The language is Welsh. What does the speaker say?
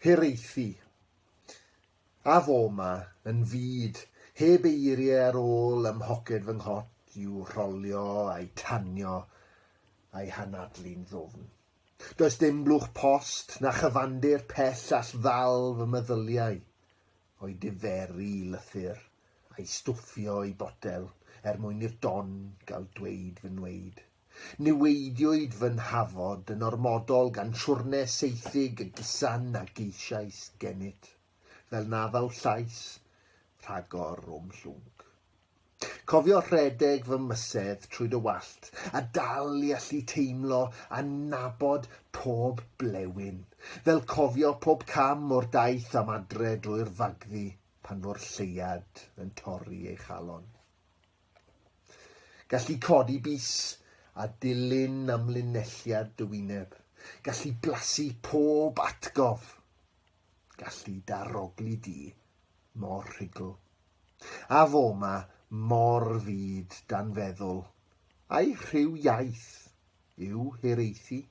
Hiraethu. A fo ma yn fyd, heb eiriau ar ôl ymhoced fy nghot i'w rholio a'i tanio a'i hanadlu'n ddwfn. Does dim blwch post na chyfandir pell all ddal fy meddyliau, o'i diferu I lythyr a'i stwffio I botel mwyn i'r don gael dweud fy nweud. Niweidiwyd fy nhafod yn ormodol gan siwrne seithig y gysan a geisiais gennyt, fel na ddaw llais rhagor o'm llwng. Cofio rhedeg fy mysedd trwy dy wallt, a dal I allu teimlo a nabod pob blewyn, fel cofio pob cam o'r daith am adre drwy'r fagddi pan fo'r lleiad yn torri ei chalon. Gallu codi bys a dilyn amlinelliad dy wyneb, gallu blasu pob atgof, gallu daroglu di mor rhugl. A fo ma mor fyd dan feddwl, a'i rhyw iaith yw Hiraethu.